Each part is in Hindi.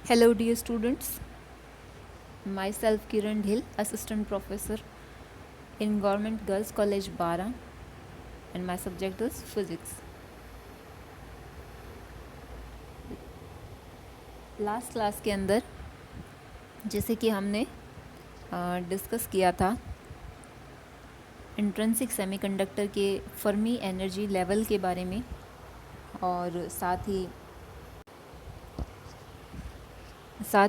Hello, dear students. Myself Kiran Dhil, Assistant Professor in Government Girls College Bara, and my subject is Physics. Last class के अंदर जैसे कि हमने डिस्कस किया था इंट्रिंसिक सेमीकंडक्टर के फर्मी एनर्जी लेवल के बारे में, और साथ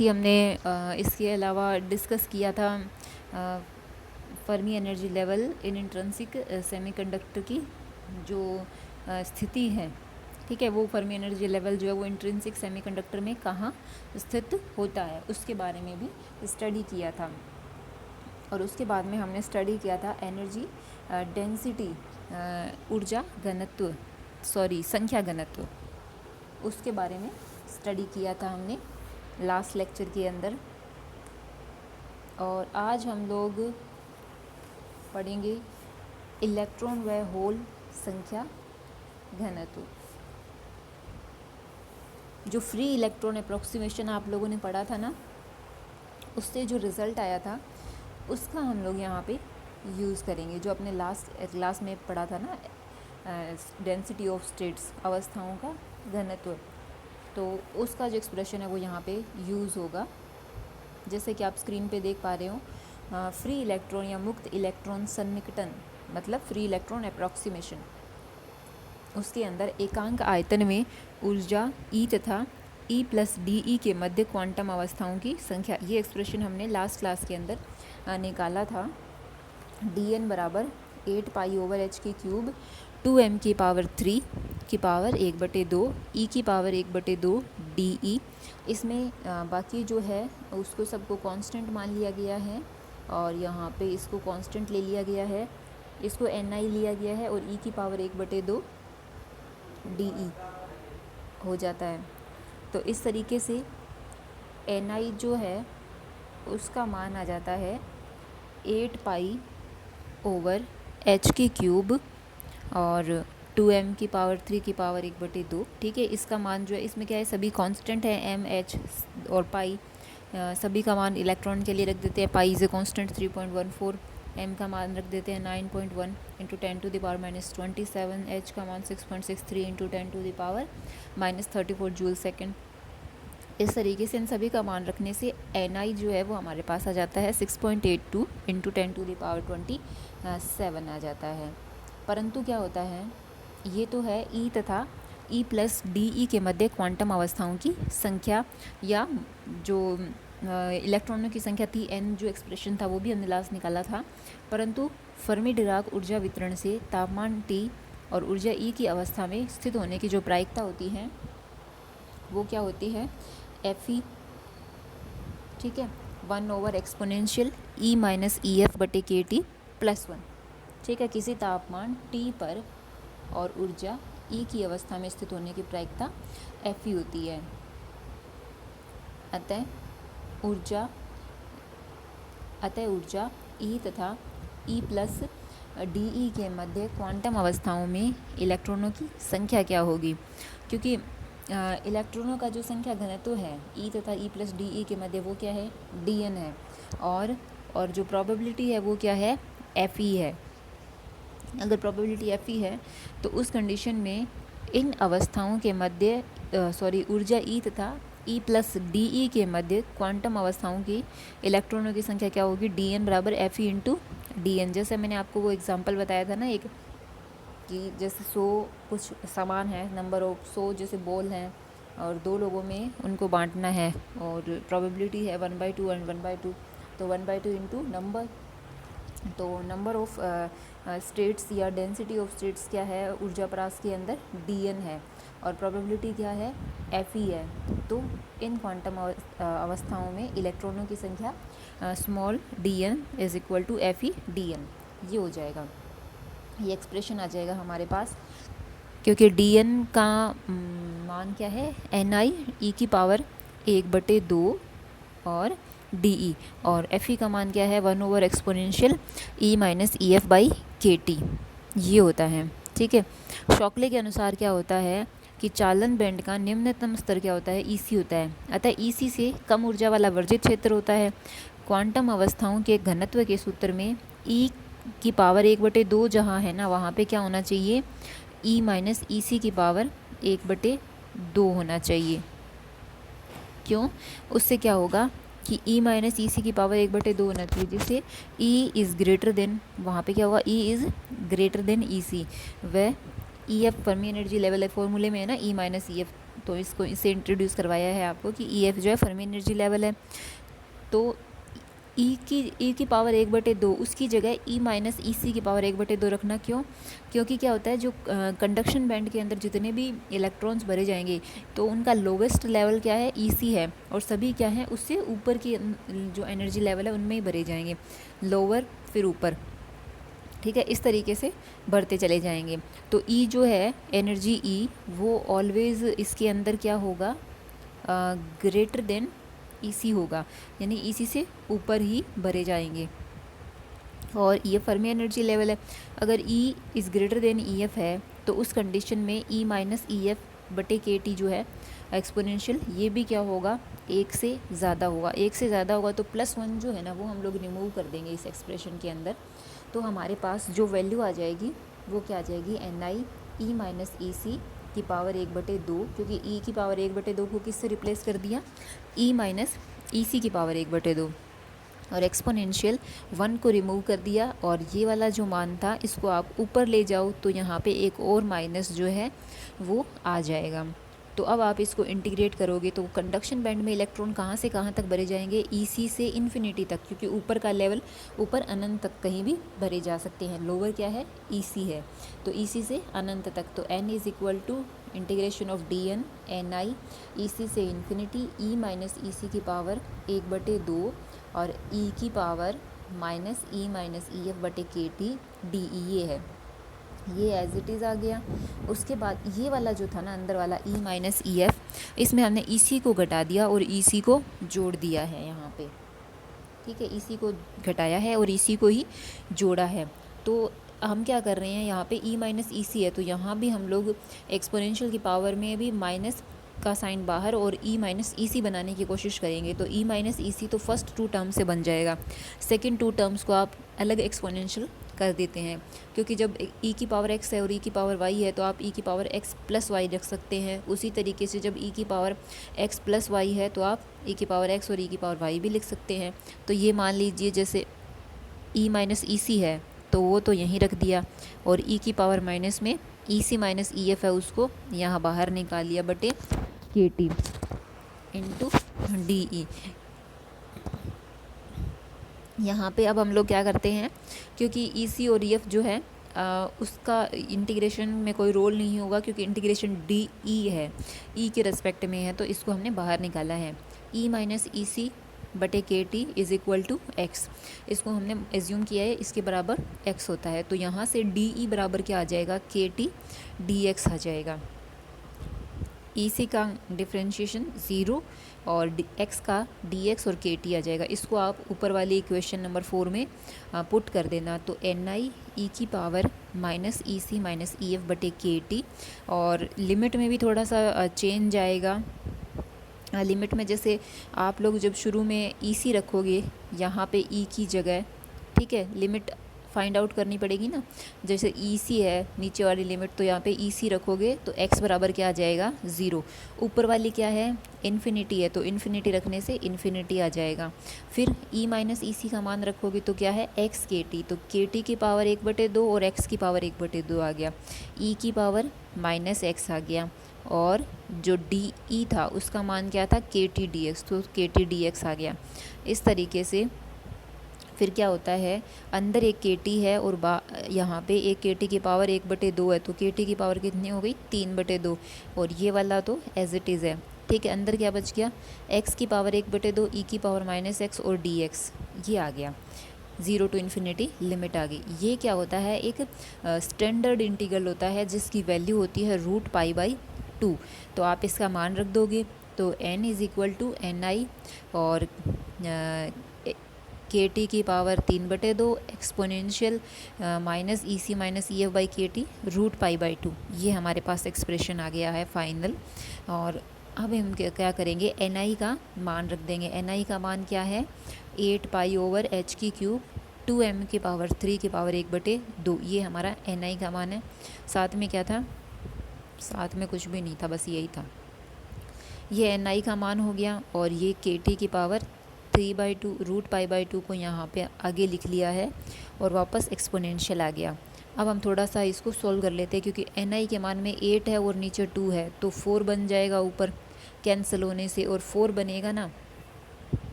ही हमने इसके अलावा डिस्कस किया था Fermi energy level in intrinsic semiconductor की जो स्थिति है, ठीक है। वो फर्मी एनर्जी लेवल जो है वो इंट्रिंसिक सेमीकंडक्टर में कहाँ स्थित होता है उसके बारे में भी स्टडी किया था। और उसके बाद में हमने स्टडी किया था एनर्जी डेंसिटी, ऊर्जा घनत्व, संख्या घनत्व, उसके बारे में स्टडी किया था हमने लास्ट लेक्चर के अंदर। और आज हम लोग पढ़ेंगे इलेक्ट्रॉन व होल संख्या घनत्व। जो फ्री इलेक्ट्रॉन अप्रॉक्सीमेशन आप लोगों ने पढ़ा था ना, उससे जो रिज़ल्ट आया था उसका हम लोग यहाँ पे यूज़ करेंगे। जो अपने लास्ट क्लास में पढ़ा था ना, डेंसिटी ऑफ स्टेट्स, अवस्थाओं का घनत्व, तो उसका जो एक्सप्रेशन है वो यहाँ पे यूज़ होगा। जैसे कि आप स्क्रीन पे देख पा रहे हो, फ्री इलेक्ट्रॉन या मुक्त इलेक्ट्रॉन सन्निकटन, मतलब फ्री इलेक्ट्रॉन अप्रॉक्सीमेशन, उसके अंदर एकांक आयतन में ऊर्जा E तथा E प्लस DE के मध्य क्वांटम अवस्थाओं की संख्या। ये एक्सप्रेशन हमने लास्ट क्लास के अंदर निकाला था। dN बराबर 8 पाई ओवर h की क्यूब 2m की पावर 3 की पावर 1/2 E की पावर 1/2 DE। इसमें बाकी जो है उसको सबको कांस्टेंट मान लिया गया है, और यहाँ पे इसको कांस्टेंट ले लिया गया है, इसको Ni लिया गया है, और E की पावर 1/2 DE हो जाता है। तो इस तरीके से Ni जो है उसका मान आ जाता है 8 पाई ओवर h की क्यूब और 2m की पावर 3 की पावर 1/2, ठीक है। इसका मान जो है, इसमें क्या है, सभी कांस्टेंट है, m, h और पाई, सभी का मान इलेक्ट्रॉन के लिए रख देते हैं। Pi is a constant 3.14, m का मान रख देते हैं 9.1 into 10 to the power -27, h का मान 6.63 into 10 to the power -34 joule second. इस तरीके से इन सभी का मान रखने से Ni जो है वो हमारे पास आ जाता है 6.82 इंटू 10 टू द पावर 27 आ जाता है। परंतु क्या होता है, ये तो है E तथा E प्लस DE के मध्य क्वांटम अवस्थाओं की संख्या, या जो इलेक्ट्रॉनों की संख्या थी n, जो एक्सप्रेशन था वो भी हमने लास्ट निकाला था। परंतु फर्मी डिराक ऊर्जा वितरण से तापमान T और ऊर्जा E की अवस्था में स्थित होने की जो प्रायिकता होती है वो क्या होती है, Fe, ठीक है, 1 एक्सपोनेंशियल E माइनस EF/kT + 1, ठीक है। किसी तापमान T पर और ऊर्जा E की अवस्था में स्थित होने की प्रायिकता Fe होती है। अतः ऊर्जा E तथा E प्लस DE के मध्य क्वांटम अवस्थाओं में इलेक्ट्रॉनों की संख्या क्या होगी, क्योंकि इलेक्ट्रॉनों का जो संख्या घनत्व है E तथा E प्लस DE के मध्य वो क्या है, dN है, और जो प्रोबेबिलिटी है वो क्या है, Fe है। अगर प्रोबेबिलिटी Fe है तो उस कंडीशन में इन अवस्थाओं के मध्य ऊर्जा E तथा E प्लस DE के मध्य क्वांटम अवस्थाओं की इलेक्ट्रॉनों की संख्या क्या होगी, dN बराबर Fe इंटू dN। जैसे मैंने आपको वो एग्जांपल बताया था ना, एक कि जैसे 100 कुछ सामान है, नंबर ऑफ 100 जैसे बॉल हैं, और 2 लोगों में उनको बांटना है, और प्रोबेबिलिटी है 1/2 एंड 1/2, तो 1/2 इंटू नंबर, तो नंबर ऑफ स्टेट्स या डेंसिटी ऑफ स्टेट्स क्या है ऊर्जा परास के अंदर, dN है, और प्रोबेबिलिटी क्या है, Fe है। तो इन क्वांटम अवस्थाओं में इलेक्ट्रॉनों की संख्या small dN is equal to Fe dN, ये हो जाएगा, ये एक्सप्रेशन आ जाएगा हमारे पास। क्योंकि dN का मान क्या है, Ni E की पावर 1/2 और DE, और Fe का मान क्या है, 1 एक्सपोनेंशियल E माइनस EF/kT, ये होता है, ठीक है। शॉकले के अनुसार क्या होता है, कि चालन बैंड का निम्नतम स्तर क्या होता है, ईसी होता है। अतः ईसी से कम ऊर्जा वाला वर्जित क्षेत्र होता है। क्वांटम अवस्थाओं के घनत्व के सूत्र में ई की पावर 1/2 जहाँ है ना, वहाँ पे क्या होना चाहिए, ई माइनस ई सी की पावर 1/2 होना चाहिए। क्यों, उससे क्या होगा कि ई माइनस ई सी की पावर 1/2 होना चाहिए, जिससे ई इज़ ग्रेटर देन, वहाँ पे क्या होगा, ई इज़ ग्रेटर देन ई सी। वह ई एफ फर्मी एनर्जी लेवल है, फॉर्मूले में है ना ई माइनस ई एफ, तो इसको इससे इंट्रोड्यूस करवाया है आपको कि ई एफ जो है फर्मी एनर्जी लेवल है। तो ई की पावर 1/2 उसकी जगह ई माइनस ई सी की पावर 1/2 रखना। क्यों, क्योंकि क्या होता है, जो कंडक्शन बैंड के अंदर जितने भी इलेक्ट्रॉन्स भरे जाएंगे तो उनका लोवेस्ट लेवल क्या है, ई सी है, और सभी क्या है उससे ऊपर की जो एनर्जी लेवल है उनमें ही भरे जाएंगे, लोअर फिर ऊपर, ठीक है, इस तरीके से बढ़ते चले जाएंगे। तो ई जो है एनर्जी ई, वो ऑलवेज इसके अंदर क्या होगा, ग्रेटर देन ईसी होगा, यानी ईसी से ऊपर ही भरे जाएंगे। और E F Fermi energy level है, अगर E is greater than E F है तो उस कंडीशन में ई माइनस ई एफ बटे के टी जो है एक्सपोनेंशियल, ये भी क्या होगा, 1 से ज़्यादा होगा। 1 से ज़्यादा होगा तो +1 जो है ना, वो हम लोग रिमूव कर देंगे इस एक्सप्रेशन के अंदर। तो हमारे पास जो वैल्यू आ जाएगी वो क्या आ जाएगी, N I E minus E सी की पावर 1/2, क्योंकि ई की पावर 1/2 को किससे रिप्लेस कर दिया, ई माइनस ई सी की पावर 1/2, और एक्सपोनेंशियल 1 को रिमूव कर दिया। और ये वाला जो मान था इसको आप ऊपर ले जाओ तो यहाँ पे एक और माइनस जो है वो आ जाएगा। तो अब आप इसको इंटीग्रेट करोगे तो कंडक्शन बैंड में इलेक्ट्रॉन कहाँ से कहाँ तक भरे जाएंगे, ईसी से इन्फिनिटी तक, क्योंकि ऊपर का लेवल ऊपर अनंत तक कहीं भी भरे जा सकते हैं। लोअर क्या है, ईसी है, तो ईसी से अनंत तक। तो n is equal to integration of D N N I E C से इन्फिनिटी ई माइनस ई सी की पावर 1/2 और ई की पावर माइनस ई एफ बटे के टी डी ई, ये है, ये एज इट इज़ आ गया। उसके बाद ये वाला जो था ना अंदर वाला ई माइनस ई एफ, इसमें हमने ई सी को घटा दिया और ई सी को जोड़ दिया है यहाँ पे, ठीक है, ई सी को घटाया है और ई सी को ही जोड़ा है। तो हम क्या कर रहे हैं, यहाँ पे ई माइनस ई सी है तो यहाँ भी हम लोग एक्सपोनेंशियल की पावर में भी माइनस का साइन बाहर और ई माइनस ई सी बनाने की कोशिश करेंगे। तो ई माइनस ई सी तो फर्स्ट 2 टर्म से बन जाएगा, सेकंड 2 टर्म्स को आप अलग एक्सपोनेंशियल कर देते हैं, क्योंकि जब ई की पावर एक्स है और ई की पावर वाई है तो आप ई की पावर एक्स प्लस वाई रख सकते हैं। उसी तरीके से जब ई की पावर एक्स प्लस वाई है तो आप ई की पावर एक्स और ई की पावर वाई भी लिख सकते हैं। तो ये मान लीजिए जैसे ई माइनस ई सी है तो वो तो यहीं रख दिया, और ई की पावर माइनस में ई सी माइनस ई एफ है उसको यहाँ बाहर निकाल लिया बटे K T into D E. यहाँ पे अब हम लोग क्या करते हैं, क्योंकि ई सी और ई एफ जो है उसका इंटीग्रेशन में कोई रोल नहीं होगा, क्योंकि इंटीग्रेशन डी ई है, ई के रेस्पेक्ट में है, तो इसको हमने बाहर निकाला है। ई माइनस ई सी बटे K T is equal to X, इसको हमने एज्यूम किया है इसके बराबर एक्स होता है। तो यहाँ से डी ई बराबर क्या आ जाएगा, के टी डी एक्स आ जाएगा। ई सी का डिफ्रेंशिएशन 0 और एक्स का डी एक्स और के टी आ जाएगा। इसको आप ऊपर वाली इक्वेशन नंबर 4 में पुट कर देना। तो एन आई ई की power minus E C minus E F बटे के टी, और लिमिट में भी थोड़ा सा चेंज आएगा। लिमिट में जैसे आप लोग जब शुरू में ई सी रखोगे यहाँ पे ई की जगह, ठीक है, लिमिट फाइंड आउट करनी पड़ेगी ना, जैसे ई सी है नीचे वाली लिमिट, तो यहाँ पे ई सी रखोगे तो x बराबर क्या आ जाएगा, 0। ऊपर वाली क्या है, इन्फिनिटी है, तो इन्फिनिटी रखने से इन्फिनिटी आ जाएगा। फिर ई माइनस ई सी का मान रखोगे तो क्या है, x के टी, तो के टी की पावर 1/2 और x की पावर 1/2 आ गया। ई की पावर माइनस एक्स आ गया, और जो डी ई था उसका मान क्या था, के टी डी एक्स, तो के टी डी एक्स आ गया। इस तरीके से फिर क्या होता है, अंदर एक के टी है और यहाँ पे एक के टी की पावर 1/2 है, तो के टी की पावर कितनी हो गई, 3/2, और ये वाला तो एज इट इज़ है, ठीक है। अंदर क्या बच गया, x की पावर 1/2, ई की पावर माइनस एक्स और डी एक्स, ये आ गया। 0 टू इन्फिनिटी लिमिट आ गई। ये क्या होता है, एक स्टैंडर्ड इंटीग्रल होता है जिसकी वैल्यू होती है √π/2। तो आप इसका मान रख दोगे तो n is equal to N I, और के टी की power 3/2 exponential minus E C minus E F by K T root pi by 2। ये हमारे पास एक्सप्रेशन आ गया है फाइनल। और अब हम क्या करेंगे, एन आई का मान रख देंगे। एन आई का मान क्या है, 8 पाई ओवर एच की क्यूब 2m की पावर 3 की पावर 1/2। ये हमारा एन आई का मान है। साथ में क्या था, साथ में कुछ भी नहीं था, बस यही था। ये एन आई का मान हो गया और ये के टी की पावर 3/2 रूट पाई बाई 2 को यहाँ पे आगे लिख लिया है और वापस एक्सपोनेंशियल आ गया। अब हम थोड़ा सा इसको सोल्व कर लेते हैं, क्योंकि एन आई के मान में 8 है और नीचे 2 है, तो 4 बन जाएगा ऊपर कैंसिल होने से, और 4 बनेगा ना।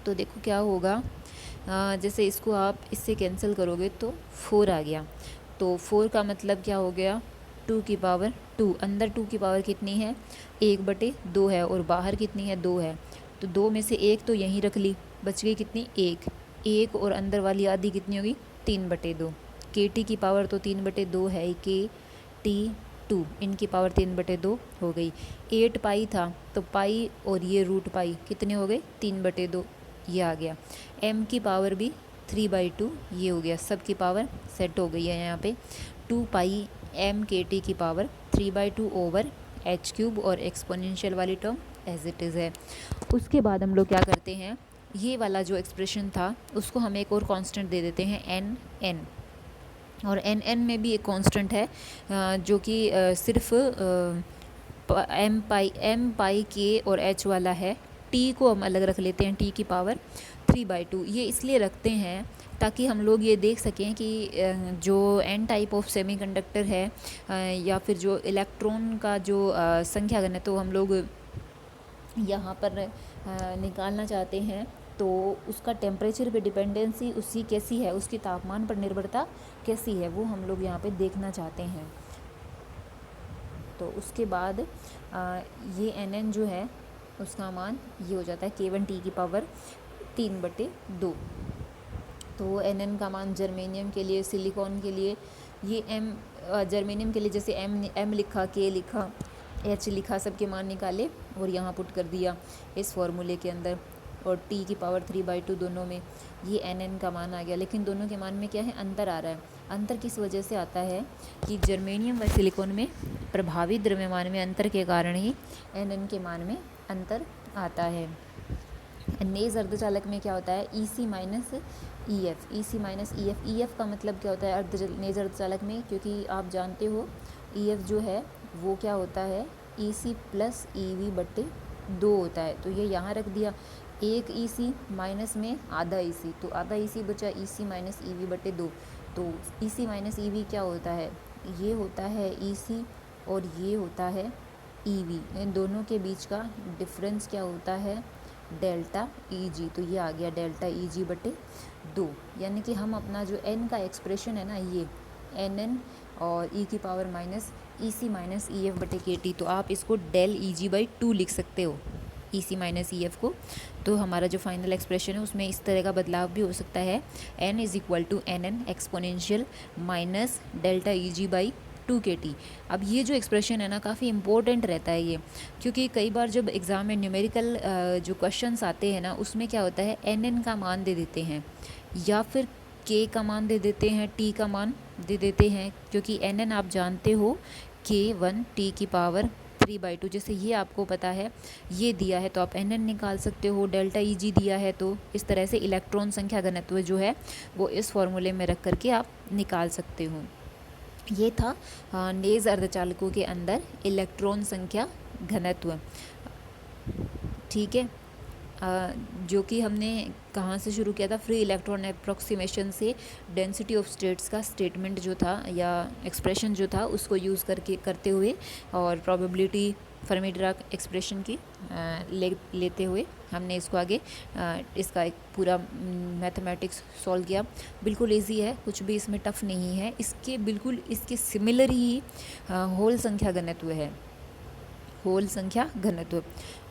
तो देखो क्या होगा, जैसे इसको आप इससे कैंसिल करोगे तो 4 आ गया। तो 4 का मतलब क्या हो गया, 2 की पावर 2। अंदर 2 की पावर कितनी है, 1/2 है, और बाहर कितनी है, 2 है। तो 2 में से 1 तो यहीं रख ली, बच गई कितनी, 1 और अंदर वाली आधी कितनी होगी, 3/2। के टी की पावर तो 3/2 है, के टी 2, इनकी पावर 3/2 हो गई। 8 पाई था तो पाई और ये रूट पाई कितने हो गए, 3/2, ये आ गया। m की पावर भी 3/2, ये हो गया। सब की पावर सेट हो गई है यहाँ पे। 2 पाई m के टी की पावर 3/2 ओवर एच क्यूब, और एक्सपोनेंशियल वाली टर्म एज इट इज़ है। उसके बाद हम लोग क्या करते हैं, ये वाला जो एक्सप्रेशन था उसको हम एक और कांस्टेंट दे देते हैं n। और n में भी एक कांस्टेंट है जो कि सिर्फ m पाई के और h वाला है। t को हम अलग रख लेते हैं, t की पावर 3/2। ये इसलिए रखते हैं ताकि हम लोग ये देख सकें कि जो n टाइप ऑफ सेमीकंडक्टर है या फिर जो इलेक्ट्रॉन का जो संख्या घन है, तो हम लोग यहाँ पर निकालना चाहते हैं, तो उसका टेम्परेचर पे डिपेंडेंसी उसकी कैसी है, उसकी तापमान पर निर्भरता कैसी है, वो हम लोग यहाँ पे देखना चाहते हैं। तो उसके बाद ये nn जो है उसका मान ये हो जाता है k1t की पावर 3/2। तो nn का मान जर्मेनियम के लिए, सिलिकॉन के लिए ये जर्मेनियम के लिए जैसे m लिखा, k लिखा, h लिखा, सबके मान निकाले और यहाँ पुट कर दिया इस फॉर्मूले के अंदर। और t की पावर 3/2 दोनों में, ये nn का मान आ गया। लेकिन दोनों के मान में क्या है, अंतर आ रहा है। अंतर किस वजह से आता है कि जर्मेनियम व सिलिकॉन में प्रभावी द्रव्यमान में अंतर के कारण ही nn के मान में अंतर आता है। नेज अर्धचालक में क्या होता है, EC minus EF, EC minus EF। EF का मतलब क्या होता है नेज अर्धचालक में, क्योंकि आप जानते हो EF जो है वो क्या होता है, EC प्लस EV/2 होता है। तो ये यहाँ रख दिया, एक EC माइनस में आधा EC, तो आधा EC बचा, EC माइनस EV/2। तो EC माइनस EV क्या होता है, ये होता है EC और ये होता है EV। इन दोनों के बीच का डिफरेंस क्या होता है, डेल्टा EG। तो ये आ गया डेल्टा EG/2। यानी कि हम अपना जो n का एक्सप्रेशन है ना, ये nn और e की power minus EC minus EF/KT, तो आप इसको डेल EG/2 लिख सकते हो, EC माइनस EF को। तो हमारा जो फाइनल एक्सप्रेशन है उसमें इस तरह का बदलाव भी हो सकता है, n = nn exponential minus delta EG/2 KT। अब ये जो एक्सप्रेशन है ना, काफ़ी इंपॉर्टेंट रहता है ये, क्योंकि कई बार जब एग्ज़ाम में न्यूमेरिकल जो क्वेश्चंस आते हैं ना, उसमें क्या होता है, nn का मान दे देते हैं या फिर k का मान दे देते हैं, t का मान दे देते हैं। क्योंकि nn आप जानते हो k1t की पावर 3/2, जैसे ये आपको पता है, ये दिया है तो आप nn निकाल सकते हो। डेल्टा EG दिया है, तो इस तरह से इलेक्ट्रॉन संख्या घनत्व जो है वो इस फॉर्मूले में रख करके आप निकाल सकते हो। ये था नेज अर्धचालकों के अंदर इलेक्ट्रॉन संख्या घनत्व, ठीक है। जो कि हमने कहाँ से शुरू किया था, फ्री इलेक्ट्रॉन अप्रॉक्सीमेशन से डेंसिटी ऑफ स्टेट्स का स्टेटमेंट जो था या एक्सप्रेशन जो था उसको यूज़ करते हुए और प्रोबेबिलिटी फर्मी-डिराक एक्सप्रेशन की लेते हुए हमने इसको आगे इसका एक पूरा मैथमेटिक्स सॉल्व किया। बिल्कुल इजी है, कुछ भी इसमें टफ नहीं है। इसके सिमिलर ही होल संख्या घनत्व है, होल संख्या घनत्व।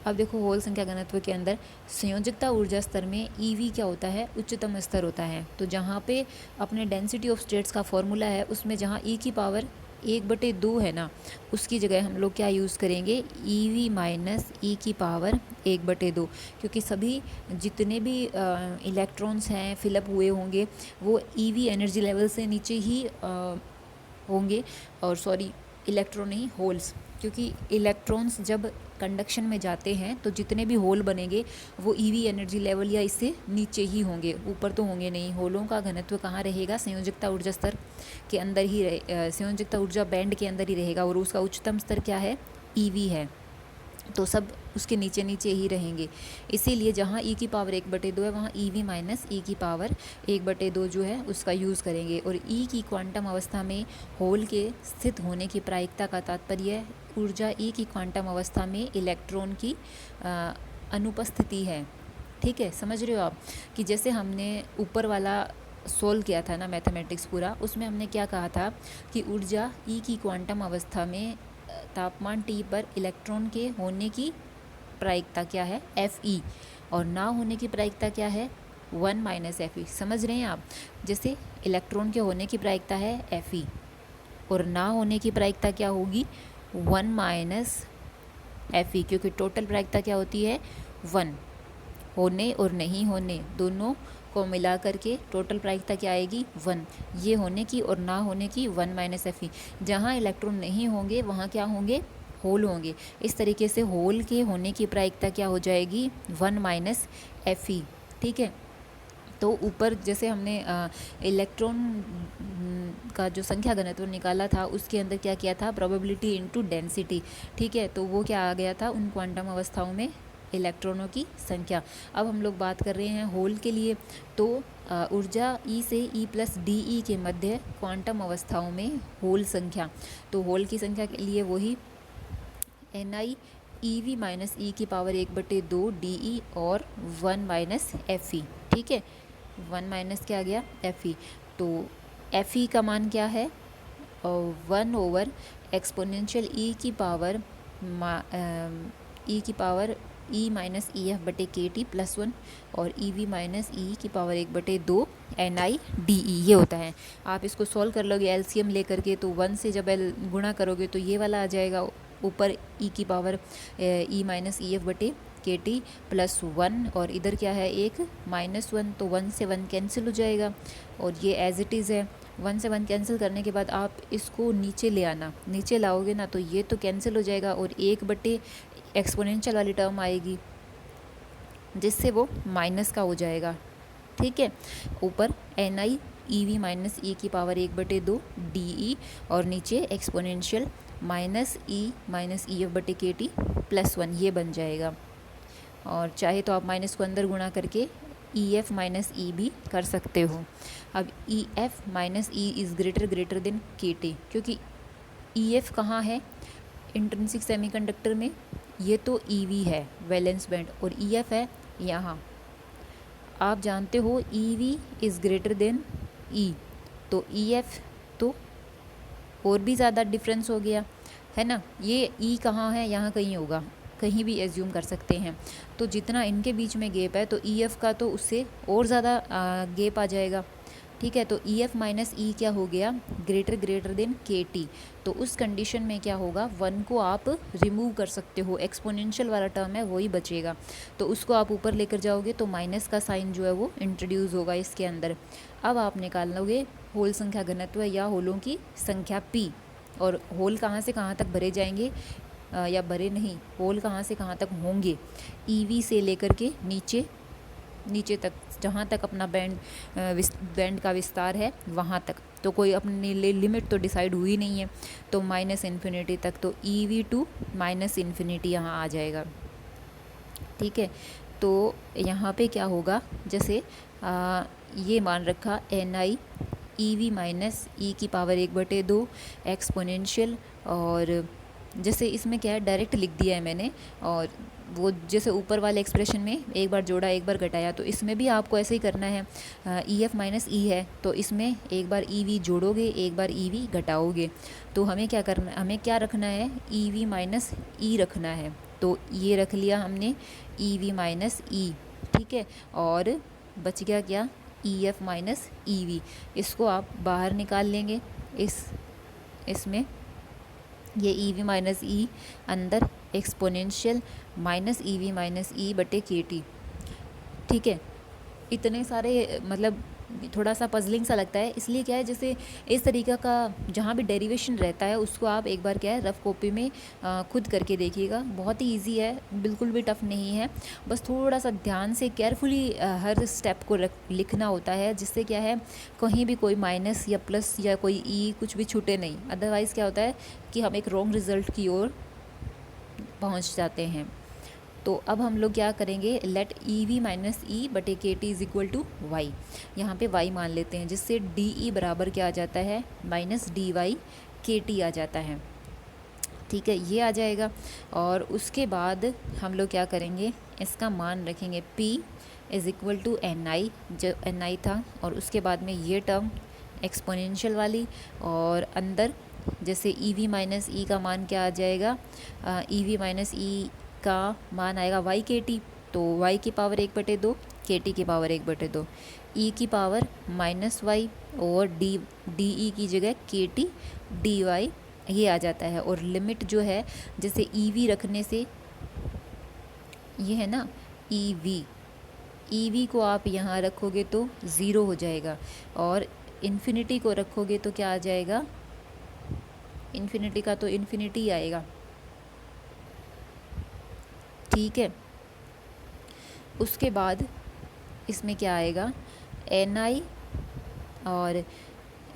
अब देखो, होल संख्या घनत्व के अंदर संयोजकता ऊर्जा स्तर में EV क्या होता है, उच्चतम स्तर होता है। तो जहाँ पे अपने डेंसिटी ऑफ स्टेट्स का फॉर्मूला है उसमें जहाँ E की पावर 1/2 है ना, उसकी जगह हम लोग क्या यूज़ करेंगे, EV माइनस ई की पावर 1/2, क्योंकि सभी जितने भी इलेक्ट्रॉन्स हैं फिलअप हुए होंगे वो EV एनर्जी लेवल से नीचे ही होंगे, और सॉरी इलेक्ट्रॉन नहीं, होल्स, क्योंकि इलेक्ट्रॉन्स जब कंडक्शन में जाते हैं तो जितने भी होल बनेंगे वो EV एनर्जी लेवल या इससे नीचे ही होंगे, ऊपर तो होंगे नहीं। होलों का घनत्व कहाँ रहेगा, संयोजकता ऊर्जा स्तर के अंदर ही संयोजकता ऊर्जा बैंड के अंदर ही रहेगा, और उसका उच्चतम स्तर क्या है, EV है, तो सब उसके नीचे नीचे ही रहेंगे। इसीलिए जहाँ E की पावर 1/2 है वहाँ EV माइनस ई की पावर 1/2 जो है उसका यूज़ करेंगे। और E की क्वांटम अवस्था में होल के स्थित होने की प्रायिकता का तात्पर्य ऊर्जा E की क्वांटम अवस्था में इलेक्ट्रॉन की अनुपस्थिति है। ठीक है, समझ रहे हो आप, कि जैसे हमने ऊपर वाला सोल्व किया था ना मैथमेटिक्स पूरा, उसमें हमने क्या कहा था कि ऊर्जा E की क्वांटम अवस्था में तापमान T पर इलेक्ट्रॉन के होने की प्रायिकता क्या है, Fe, और ना होने की प्रायिकता क्या है, 1 माइनस Fe। समझ रहे हैं आप, जैसे इलेक्ट्रॉन के होने की प्रायिकता है Fe और ना होने की प्रायिकता क्या होगी, 1 माइनस Fe, क्योंकि टोटल प्रायिकता क्या होती है, 1, होने और नहीं होने दोनों को मिला करके टोटल प्रायिकता क्या आएगी, 1, ये होने की और ना होने की 1 माइनस Fe। जहाँ इलेक्ट्रॉन नहीं होंगे वहाँ क्या होंगे, होल होंगे। इस तरीके से होल के होने की प्रायिकता क्या हो जाएगी, 1 माइनस Fe। ठीक है, तो ऊपर जैसे हमने इलेक्ट्रॉन का जो संख्या घनत्व निकाला था उसके अंदर क्या किया था, प्रोबेबिलिटी इनटू डेंसिटी। ठीक है, तो वो क्या आ गया था उन क्वांटम अवस्थाओं में इलेक्ट्रॉनों की संख्या। अब हम लोग बात कर रहे हैं होल के लिए, तो ऊर्जा E से E प्लस DE के मध्य क्वांटम अवस्थाओं में होल संख्या, तो होल की संख्या के लिए वही Ni EV माइनस ई की पावर 1/2 DE और 1 माइनस Fe। ठीक है, 1 माइनस क्या आ गया, Fe। तो Fe का मान क्या है, 1 ओवर एक्सपोनेंशियल E की power E minus EF/kT plus 1 और EV माइनस E की पावर 1/2 NiDe, ये होता है। आप इसको सॉल्व कर लोगे एलसीएम लेकर के, तो 1 से जब गुणा करोगे तो ये वाला आ जाएगा, ऊपर E की power E minus EF/kT plus 1, और इधर क्या है एक -1, तो 1 से 1 कैंसिल हो जाएगा, और ये एज इट इज़ है। 1 से 1 कैंसिल करने के बाद आप इसको नीचे ले आना, नीचे लाओगे ना तो ये तो कैंसिल हो जाएगा, और 1/, एक्सपोनेंशियल वाली टर्म आएगी जिससे वो माइनस का हो जाएगा। ठीक है, ऊपर Ni EV माइनस E की पावर 1/2 DE, और नीचे exponential minus E minus EF/kT plus 1, ये बन जाएगा। और चाहे तो आप माइनस को अंदर गुणा करके EF माइनस E भी कर सकते हो। अब EF minus E is greater then KT, क्योंकि EF कहाँ है इंट्रिंसिक सेमीकंडक्टर में, ये तो EV है वैलेंस बैंड, और EF है यहाँ। आप जानते हो EV is greater then E, तो EF तो और भी ज़्यादा डिफरेंस हो गया है ना। ये E कहाँ है, यहाँ कहीं होगा, कहीं भी एज्यूम कर सकते हैं। तो जितना इनके बीच में गैप है तो EF का तो उससे और ज़्यादा गैप आ जाएगा। ठीक है, तो EF माइनस E क्या हो गया, ग्रेटर देन KT। तो उस कंडीशन में क्या होगा, 1 को आप रिमूव कर सकते हो, एक्सपोनेंशियल वाला टर्म है वही बचेगा, तो उसको आप ऊपर लेकर जाओगे तो माइनस का साइन जो है वो इंट्रोड्यूस होगा इसके अंदर। अब आप निकाल लोगे होल संख्या घनत्व या होलों की संख्या P, और होल कहाँ से कहाँ तक भरे जाएंगे, या भरे नहीं, होल कहाँ से कहाँ तक होंगे, EV से लेकर के नीचे तक, जहाँ तक अपना बैंड का विस्तार है वहाँ तक। तो कोई अपने लिमिट तो डिसाइड हुई नहीं है, तो -इन्फिनिटी तक, तो EV टू -इन्फिनिटी यहाँ आ जाएगा। ठीक है, तो यहाँ पे क्या होगा, जैसे ये मान रखा Ni EV माइनस E की पावर 1/2 एक्सपोनेंशियल, और जैसे इसमें क्या है डायरेक्ट लिख दिया है मैंने, और वो जैसे ऊपर वाले एक्सप्रेशन में एक बार जोड़ा एक बार घटाया, तो इसमें भी आपको ऐसे ही करना है। EF माइनस E है तो इसमें एक बार EV जोड़ोगे एक बार EV घटाओगे, तो हमें क्या करना, हमें क्या रखना है, EV माइनस E रखना है। तो ये रख लिया हमने EV माइनस E। ठीक है, और बच गया क्या, EF माइनस EV। इसको आप बाहर निकाल लेंगे इसमें ये ई वी माइनस ई अंदर exponential minus E V minus E बटे के टी। ठीक है, इतने सारे मतलब थोड़ा सा पजलिंग सा लगता है, इसलिए क्या है जैसे इस तरीक़ा का जहाँ भी डेरिवेशन रहता है उसको आप एक बार क्या है रफ़ कॉपी में खुद करके देखिएगा। बहुत ही इजी है, बिल्कुल भी टफ़ नहीं है, बस थोड़ा सा ध्यान से केयरफुली हर स्टेप को लिखना होता है, जिससे क्या है कहीं भी कोई माइनस या प्लस या कोई ई कुछ भी छूटे नहीं। अदरवाइज़ क्या होता है कि हम एक रॉन्ग रिज़ल्ट की ओर पहुँच जाते हैं। तो अब हम लोग क्या करेंगे, let E V minus E बटे K T is equal to Y. यहाँ पर वाई मान लेते हैं, जिससे डी ई बराबर क्या आ जाता है माइनस डी वाई के टी आ जाता है। ठीक है, ये आ जाएगा। और उसके बाद हम लोग क्या करेंगे, इसका मान रखेंगे p is equal to N I, जो एन आई था, और उसके बाद में ये टर्म एक्सपोनेंशियल वाली, और अंदर जैसे ई वी माइनस ई का मान क्या आ जाएगा, ई वी माइनस ई का मान आएगा वाई के टी, तो वाई की पावर 1/2 के टी की पावर 1/2, ई की पावर माइनस वाई और डी ई की जगह के टी डी वाई ये आ जाता है। और लिमिट जो है जैसे ई वी रखने से ये है ना ई वी को आप यहाँ रखोगे तो ज़ीरो हो जाएगा, और इन्फिनिटी को रखोगे तो क्या आ जाएगा, इन्फिनिटी का तो इन्फिनिटी आएगा। ठीक है, उसके बाद इसमें क्या आएगा एन आई, और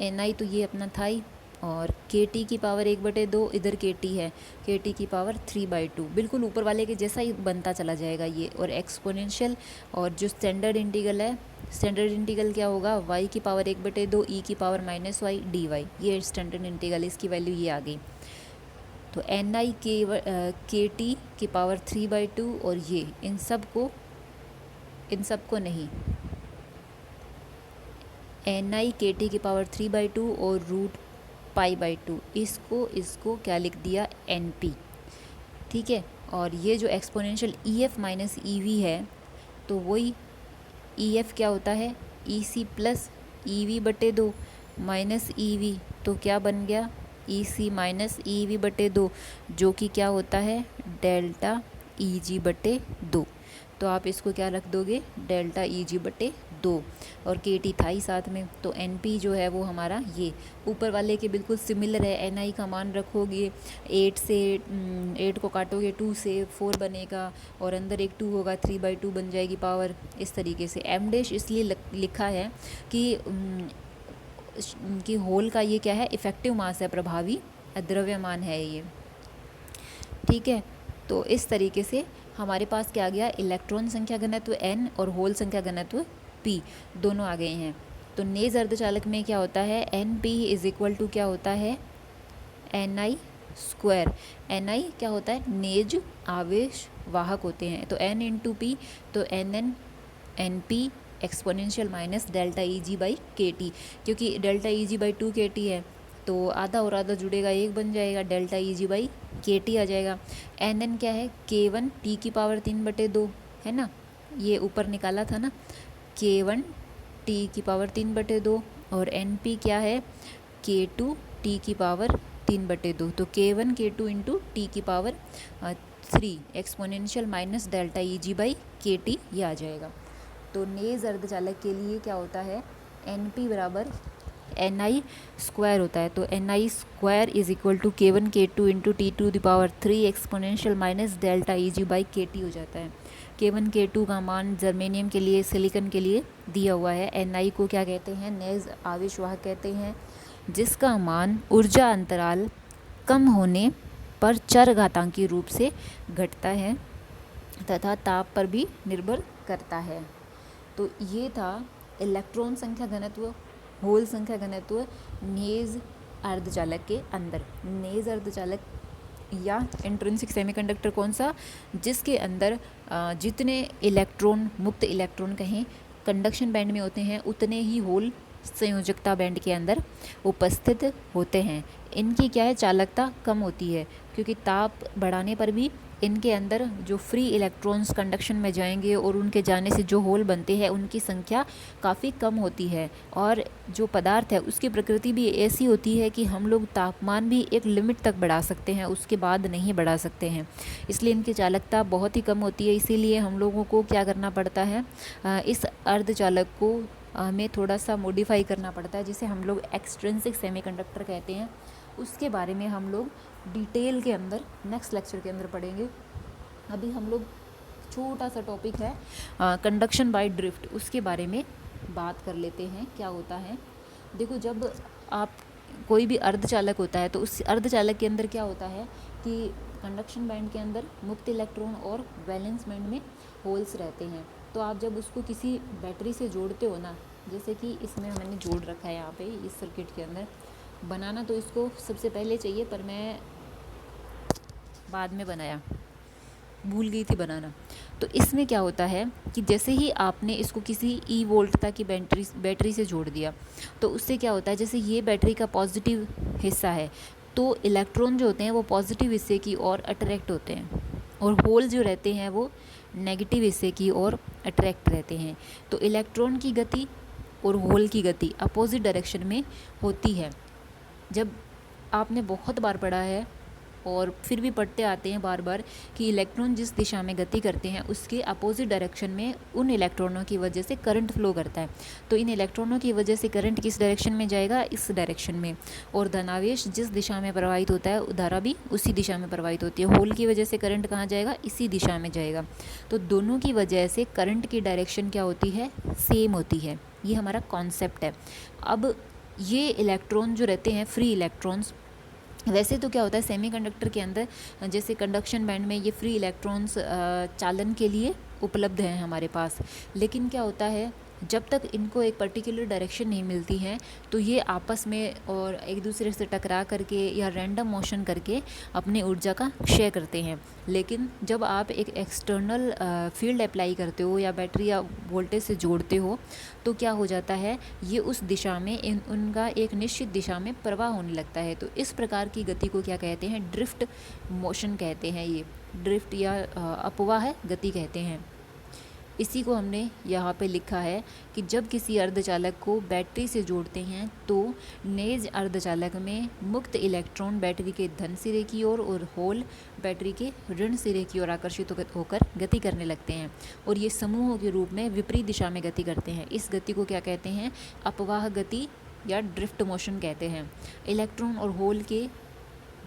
एन आई तो ये अपना था ही, और के टी की पावर 1/2, इधर के टी है, के टी की पावर 3/2, बिल्कुल ऊपर वाले के जैसा ही बनता चला जाएगा ये। और एक्सपोनेंशियल, और जो स्टैंडर्ड इंटीग्रल है, स्टैंडर्ड इंटीग्रल क्या होगा, वाई की पावर 1/2 ई की power minus Y D Y, ये स्टैंडर्ड इंटीग्रल, इसकी वैल्यू ये आ गई। तो एन आई के टी की पावर 3/2, और ये इन सब को नहीं, एन आई के टी की पावर 3/2 और रूट π/2, इसको क्या लिख दिया एन पी। ठीक है, और ये जो exponential E F minus E we है, तो वही ई एफ क्या होता है ई सी प्लस ई वी बटे 2 माइनस ई वी, तो क्या बन गया ई सी माइनस ई वी बटे 2, जो कि क्या होता है डेल्टा ई जी बटे 2। तो आप इसको क्या रख दोगे डेल्टा ई जी बटे 2, और के टी था ही साथ में, तो एन पी जो है वो हमारा ये ऊपर वाले के बिल्कुल सिमिलर है। एन आई का मान रखोगे 8 को काटोगे 2 से 4 बनेगा, और अंदर एक 2 होगा 3/2 बन जाएगी पावर, इस तरीके से। एम डैश इसलिए लिखा है कि होल का ये क्या है इफ़ेक्टिव मास है, प्रभावी द्रव्यमान है ये। ठीक है, तो इस तरीके से हमारे पास क्या आ गया, इलेक्ट्रॉन संख्या घनत्व n और होल संख्या घनत्व p दोनों आ गए हैं। तो नेज अर्धचालक में क्या होता है Np इज़ इक्वल टू क्या होता है Ni स्क्वायर। Ni क्या होता है नेज आवेश वाहक होते हैं, तो n इंटू पी, तो Np exponential minus delta E G by K T, क्योंकि delta E G by 2 K T है, तो आधा और आधा जुड़ेगा 1 बन जाएगा, delta E G by K T आ जाएगा। एन क्या है K1 टी की पावर 3/2 है ना, ये ऊपर निकाला था ना, K1 टी की पावर 3/2, और Np क्या है K2 टी की पावर 3/2, तो K1 K2 इंटू टी की power 3 exponential minus delta E G by K T ये आ जाएगा। तो नेज अर्धचालक के लिए क्या होता है Np बराबर Ni स्क्वायर होता है, तो Ni square is equal to K1 K2 into T to the power 3 exponential minus delta E G by K T हो जाता है। K1 K2 का मान जर्मेनियम के लिए, सिलिकन के लिए दिया हुआ है। Ni को क्या कहते हैं नेज आवेशवाहक कहते हैं, जिसका मान ऊर्जा अंतराल कम होने पर चरघातांकी रूप से घटता है तथा ताप पर भी निर्भर करता है। तो ये था इलेक्ट्रॉन संख्या घनत्व, होल संख्या घनत्व नेज अर्धचालक के अंदर। नेज अर्धचालक या इंट्रिंसिक सेमीकंडक्टर कौन सा, जिसके अंदर जितने इलेक्ट्रॉन, मुक्त इलेक्ट्रॉन कहें, कंडक्शन बैंड में होते हैं, उतने ही होल संयोजकता बैंड के अंदर उपस्थित होते हैं। इनकी क्या है चालकता कम होती है, क्योंकि ताप बढ़ाने पर भी इनके अंदर जो फ्री इलेक्ट्रॉन्स कंडक्शन में जाएंगे और उनके जाने से जो होल बनते हैं उनकी संख्या काफ़ी कम होती है। और जो पदार्थ है उसकी प्रकृति भी ऐसी होती है कि हम लोग तापमान भी एक लिमिट तक बढ़ा सकते हैं, उसके बाद नहीं बढ़ा सकते हैं, इसलिए इनकी चालकता बहुत ही कम होती है। इसीलिए हम लोगों को क्या करना पड़ता है, इस अर्धचालक को हमें थोड़ा सा मॉडिफाई करना पड़ता है, जिसे हम लोग एक्सट्रिंसिक सेमीकंडक्टर कहते हैं। उसके बारे में हम लोग डिटेल के अंदर नेक्स्ट लेक्चर के अंदर पढ़ेंगे। अभी हम लोग छोटा सा टॉपिक है कंडक्शन बाय ड्रिफ्ट, उसके बारे में बात कर लेते हैं। क्या होता है, देखो जब आप कोई भी अर्धचालक होता है तो उस अर्धचालक के अंदर क्या होता है कि कंडक्शन बैंड के अंदर मुक्त इलेक्ट्रॉन और वैलेंस बैंड में होल्स रहते हैं। तो आप जब उसको किसी बैटरी से जोड़ते हो ना, जैसे कि इसमें मैंने जोड़ रखा है यहाँ पे इस सर्किट के अंदर, बनाना तो इसको सबसे पहले चाहिए पर मैं बाद में बनाया, भूल गई थी बनाना। तो इसमें क्या होता है कि जैसे ही आपने इसको किसी ई वोल्टता की बैटरी से जोड़ दिया तो उससे क्या होता है, जैसे ये बैटरी का पॉजिटिव हिस्सा है तो इलेक्ट्रॉन जो होते हैं वो पॉजिटिव हिस्से की ओर अट्रैक्ट होते हैं और होल जो रहते हैं वो नेगेटिव हिस्से की ओर अट्रैक्ट रहते हैं। तो इलेक्ट्रॉन की गति और होल की गति अपोजिट डायरेक्शन में होती है। जब आपने बहुत बार पढ़ा है और फिर भी पढ़ते आते हैं बार बार कि इलेक्ट्रॉन जिस दिशा में गति करते हैं उसके अपोजिट डायरेक्शन में उन इलेक्ट्रॉनों की वजह से करंट फ्लो करता है। तो इन इलेक्ट्रॉनों की वजह से करंट किस डायरेक्शन में जाएगा, इस डायरेक्शन में, और धनावेश जिस दिशा में प्रवाहित होता है धारा भी उसी दिशा में प्रवाहित होती है। होल की वजह से करंट कहाँ जाएगा, इसी दिशा में जाएगा। तो दोनों की वजह से करंट की डायरेक्शन क्या होती है, सेम होती है। ये हमारा कॉन्सेप्ट है। अब ये इलेक्ट्रॉन जो रहते हैं फ्री इलेक्ट्रॉन्स, वैसे तो क्या होता है सेमीकंडक्टर के अंदर जैसे कंडक्शन बैंड में ये फ्री इलेक्ट्रॉन्स चालन के लिए उपलब्ध हैं हमारे पास, लेकिन क्या होता है जब तक इनको एक पर्टिकुलर डायरेक्शन नहीं मिलती है तो ये आपस में और एक दूसरे से टकरा करके या रैंडम मोशन करके अपनी ऊर्जा का क्षय करते हैं। लेकिन जब आप एक एक्सटर्नल फील्ड अप्लाई करते हो या बैटरी या वोल्टेज से जोड़ते हो तो क्या हो जाता है, ये उस दिशा में उनका एक निश्चित दिशा में प्रवाह होने लगता है। तो इस प्रकार की गति को क्या कहते हैं, ड्रिफ्ट मोशन कहते हैं। ये ड्रिफ्ट या अपवाह गति कहते हैं। इसी को हमने यहाँ पे लिखा है कि जब किसी अर्धचालक को बैटरी से जोड़ते हैं तो नेज अर्धचालक में मुक्त इलेक्ट्रॉन बैटरी के धन सिरे की ओर और होल बैटरी के ऋण सिरे की ओर आकर्षित होकर गति करने लगते हैं और ये समूहों के रूप में विपरीत दिशा में गति करते हैं। इस गति को क्या कहते हैं, अपवाह गति या ड्रिफ्ट मोशन कहते हैं। इलेक्ट्रॉन और होल के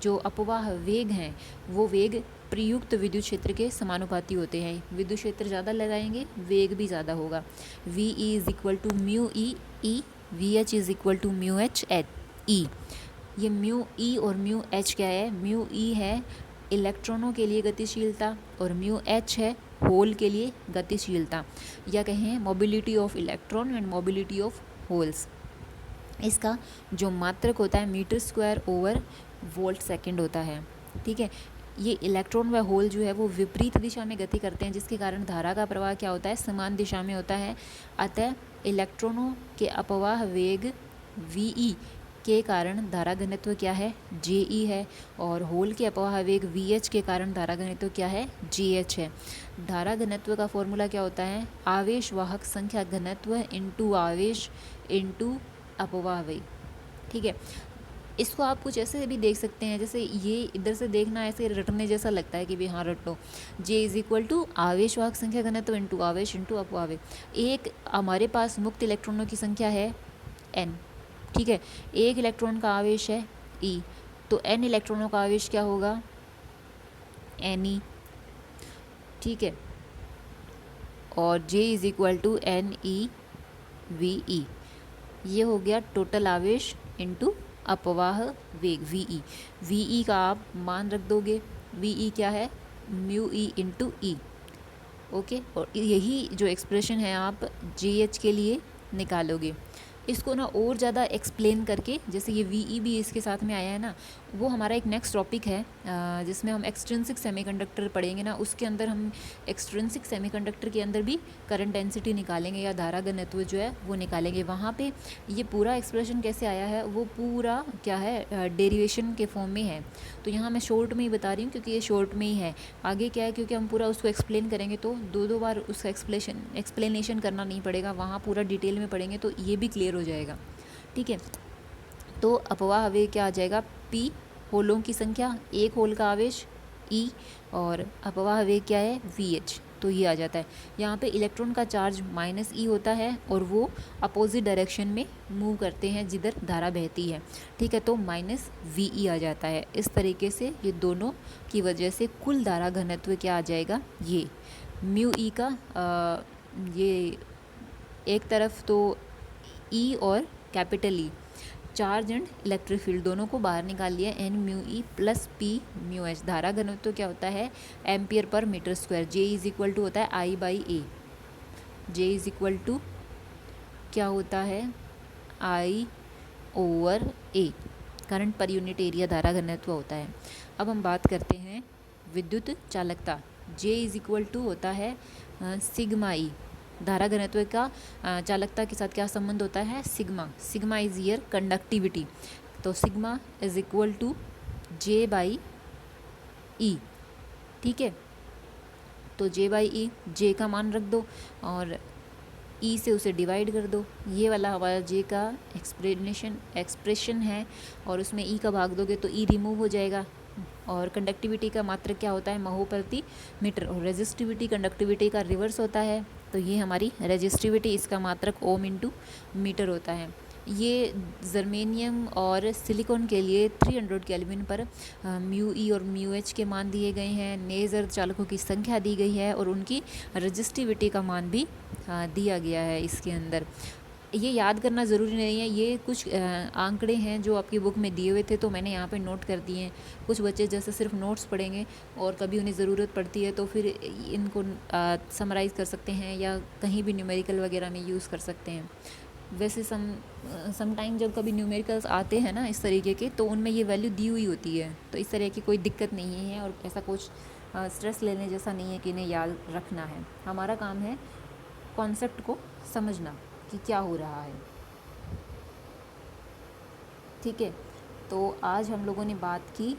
जो अपवाह वेग हैं वो वेग प्रयुक्त विद्युत क्षेत्र के समानुपाती होते हैं। विद्युत क्षेत्र ज़्यादा लगाएंगे वेग भी ज़्यादा होगा। V E is equal to mu E E, V H is equal to mu H H E. ये म्यू ई और म्यू एच क्या है, म्यू ई है इलेक्ट्रॉनों के लिए गतिशीलता और म्यू एच है होल के लिए गतिशीलता, या कहें mobility of electron and mobility of holes. इसका जो मात्रक होता है metre square over volt second होता है। ठीक है, ये इलेक्ट्रॉन व होल जो है वो विपरीत दिशा में गति करते हैं जिसके कारण धारा का प्रवाह क्या होता है, समान दिशा में होता है। अतः इलेक्ट्रॉनों के अपवाह वेग वी के कारण धारा घनत्व क्या है, जे है, और होल के अपवाह वेग वी के कारण धारा घनत्व क्या है, जे है। धारा घनत्व का फॉर्मूला क्या होता है, आवेश वाहक संख्या घनत्व इंटू आवेश इंटू अपवाह वेग। ठीक है, इसको आप कुछ ऐसे भी देख सकते हैं, जैसे ये इधर से देखना ऐसे रटने जैसा लगता है कि भी हाँ रट लो। जे इज इक्वल टू आवेश वाहक संख्या घनत्व इंटू आवेश इंटू अपवाह। एक हमारे पास मुक्त इलेक्ट्रॉनों की संख्या है n, ठीक है, एक इलेक्ट्रॉन का आवेश है e, तो n इलेक्ट्रॉनों का आवेश क्या होगा, ne। ठीक है, और j is equal to NeVe। ये हो गया टोटल आवेश इंटू अपवाह वेग वी का आप मान रख दोगे, वी क्या है, म्यू ई इंटू ई। ओके, और यही जो एक्सप्रेशन है आप जे के लिए निकालोगे। इसको ना और ज़्यादा एक्सप्लेन करके, जैसे ये वी भी इसके साथ में आया है ना, वो हमारा एक नेक्स्ट टॉपिक है जिसमें हम एक्सट्रिंसिक सेमीकंडक्टर पढ़ेंगे ना, उसके अंदर हम एक्सट्रिंसिक सेमीकंडक्टर के अंदर भी करंट डेंसिटी निकालेंगे या धारा घनत्व जो है वो निकालेंगे। वहाँ पे ये पूरा एक्सप्रेशन कैसे आया है वो पूरा क्या है, डेरिवेशन के फॉर्म में है। तो यहाँ मैं शॉर्ट में ही बता रही हूँ क्योंकि ये शॉर्ट में ही है। आगे क्या है, क्योंकि हम पूरा उसको एक्सप्लेन करेंगे तो दो बार उसका एक्सप्लेनेशन करना नहीं पड़ेगा, वहाँ पूरा डिटेल में पढ़ेंगे तो ये भी क्लियर हो जाएगा। ठीक है, तो अपवाह आवेग क्या आ जाएगा, पी होलों की संख्या, एक होल का आवेश ई, और अपवाह आवेग क्या है, वी एच। तो ये आ जाता है। यहाँ पे इलेक्ट्रॉन का चार्ज माइनस ई होता है और वो अपोजिट डायरेक्शन में मूव करते हैं जिधर धारा बहती है। ठीक है, तो माइनस वी ई आ जाता है। इस तरीके से ये दोनों की वजह से कुल धारा घनत्व क्या आ जाएगा, ये म्यू ई का ये एक तरफ तो ई और capital E, charge and electric field दोनों को बाहर निकाल लिया, N mu E plus P mu H. धारा घनत्व तो क्या होता है, एम्पियर पर meter square. J is equal to होता है I by A. J is equal to क्या होता है, आई ओवर ए, करंट पर यूनिट एरिया धारा घनत्व होता है। अब हम बात करते हैं विद्युत चालकता। जे इज इक्वल टू होता है सिग्मा ई। धारा घनत्व का चालकता के साथ क्या संबंध होता है, सिग्मा। सिग्मा इज ईयर कंडक्टिविटी, तो sigma is equal to J by E. ठीक है, तो जे बाई ई, जे का मान रख दो और ई से उसे डिवाइड कर दो। ये वाला हमारा जे का एक्सप्रेशन है और उसमें ई का भाग दोगे तो ई रिमूव हो जाएगा। और कंडक्टिविटी का मात्रक क्या होता है, महो प्रति मीटर, और रेजिस्टिविटी कंडक्टिविटी का रिवर्स होता है। तो ये हमारी रेजिस्टिविटी, इसका मात्रक ओम इंटू मीटर होता है। ये जर्मेनियम और सिलिकॉन के लिए 300 केल्विन पर म्यू ई और म्यू एच के मान दिए गए हैं। नेज़र चालकों की संख्या दी गई है और उनकी रेजिस्टिविटी का मान भी दिया गया है इसके अंदर। ये याद करना ज़रूरी नहीं है, ये कुछ आंकड़े हैं जो आपकी बुक में दिए हुए थे तो मैंने यहाँ पे नोट कर दिए हैं। कुछ बच्चे जैसे सिर्फ नोट्स पढ़ेंगे और कभी उन्हें ज़रूरत पड़ती है तो फिर इनको समराइज़ कर सकते हैं या कहीं भी न्यूमेरिकल वगैरह में यूज़ कर सकते हैं। वैसे सम टाइम जब कभी न्यूमेरिकल्स आते हैं ना इस तरीके के, तो उनमें ये वैल्यू दी हुई होती है, तो इस तरह की कोई दिक्कत नहीं है और ऐसा कुछ स्ट्रेस लेने जैसा नहीं है कि इन्हें याद रखना है। हमारा काम है कॉन्सेप्ट को समझना कि क्या हो रहा है। ठीक है, तो आज हम लोगों ने बात की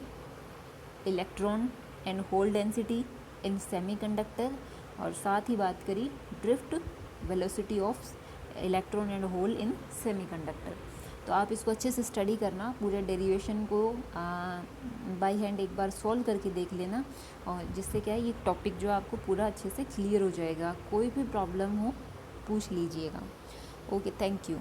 electron and hole density in semiconductor और साथ ही बात करी drift velocity of electron and hole in semiconductor. तो आप इसको अच्छे से स्टडी करना, पूरे डेरिवेशन को बाय हैंड एक बार सॉल्व करके देख लेना, और जिससे क्या है ये टॉपिक जो आपको पूरा अच्छे से क्लियर हो जाएगा। कोई भी प्रॉब्लम हो पूछ लीजिएगा। Okay, thank you.